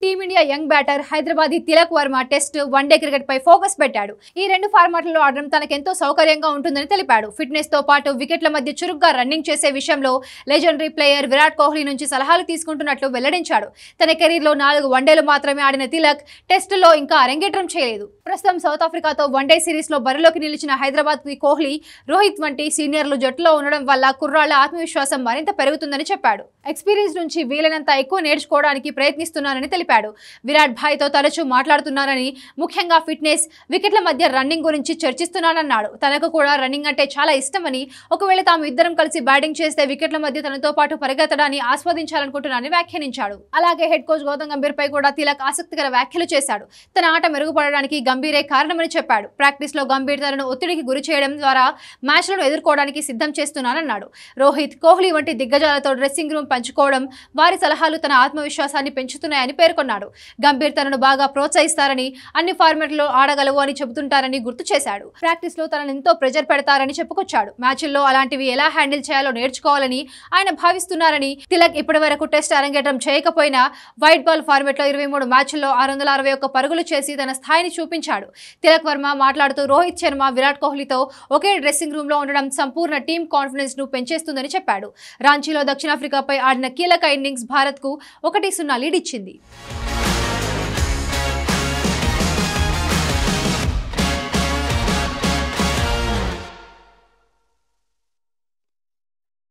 Team India young batter Hyderabadi Tilak Varma test one day cricket పై focus పెట్టాడు. ఈ రెండు ఫార్మాట్లలో ఆడడం తనకెంతో సౌకర్యంగా ఉంటుందని తెలిపాడు. ఫిట్నెస్ తో పాటు వికెట్ల మధ్య చురుగ్గా రన్నింగ్ చేసే విషయంలో లెజెండరీ ప్లేయర్ విరాట్ కోహ్లీ నుంచి సలహాలు తీసుకుంటున్నట్లు వెల్లడించాడు. తన కెరీర్లో 4 వన్డేలు మాత్రమే ఆడిన తిలక్ టెస్టులో ఇంకా అరంగేట్రం చేయలేదు. ప్రస్తుతం సౌత్ ఆఫ్రికాతో వన్డే సిరీస్ లో బరిలోకి నిలిచిన హైదరాబాద్ కోహ్లీ, రోహిత్ వంటి సీనియర్లు జట్టులో ఉండడం వల్ల కుర్రాళ్ల ఆత్మవిశ్వాసం మరింత పెరుగుతుందని చెప్పాడు. ఎక్స్పీరియన్స్ నుంచి వీలైనంత ఎక్కువ నేర్చుకోవడానికి ప్రయత్నిస్తున్నానని తెలిపాడు. విరాట్ భాయ్తో తరచూ మాట్లాడుతున్నానని, ముఖ్యంగా ఫిట్నెస్, వికెట్ల మధ్య రన్నింగ్ గురించి చర్చిస్తున్నానన్నాడు. తనకు కూడా రన్నింగ్ అంటే చాలా ఇష్టమని, ఒకవేళ తాము ఇద్దరం కలిసి బ్యాటింగ్ చేస్తే వికెట్ల మధ్య తనతో పాటు పరిగెత్తడాన్ని ఆస్వాదించాలనుకుంటున్నానని వ్యాఖ్యానించాడు. అలాగే హెడ్ కోచ్ గౌతమ్ గంభీర్ పై కూడా తిలక్ ఆసక్తికర వ్యాఖ్యలు చేశాడు. తన ఆట మెరుగుపడడానికి గంభీరే కారణమని చెప్పాడు. ప్రాక్టీస్ లో గంభీర్ తనను ఒత్తిడికి గురి చేయడం ద్వారా మ్యాచ్లను ఎదుర్కోవడానికి సిద్ధం చేస్తున్నానన్నాడు. రోహిత్, కోహ్లీ వంటి దిగ్గజాలతో డ్రెస్సింగ్ రూమ్ పంచుకోవడం, వారి సలహాలు తన ఆత్మవిశ్వాసాన్ని పెంచుతున్నాయని పేర్కొన్నాడు. గంభీర్ తనను బాగా ప్రోత్సహిస్తారని, అన్ని ఫార్మాట్లలో ఆడగలవు అని చెబుతుంటారని గుర్తు చేశాడు. ప్రాక్టీస్ లో తనను ఎంతో ప్రెజర్ పెడతారని చెప్పుకొచ్చాడు. మ్యాచ్ల్లో అలాంటివి ఎలా హ్యాండిల్ చేయాలో నేర్చుకోవాలని ఆయన భావిస్తున్నారని, తిలక్ ఇప్పటి వరకు టెస్ట్ అరంగేట్రం చేయకపోయినా వైట్ బాల్ ఫార్మాట్ లో 23 మ్యాచ్ల్లో 661 పరుగులు చేసి తన స్థాయిని చూపించాడు. తిలక్ వర్మ మాట్లాడుతూ రోహిత్ శర్మ, విరాట్ కోహ్లీతో ఒకే డ్రెస్సింగ్ రూమ్ లో ఉండడం సంపూర్ణ టీమ్ కాన్ఫిడెన్స్ ను పెంచేస్తుందని చెప్పాడు. రాంచీలో దక్షిణాఫ్రికాపై ఆడిన కీలక ఇన్నింగ్స్ భారత్ కు 1-0 లీడ్ ఇచ్చింది.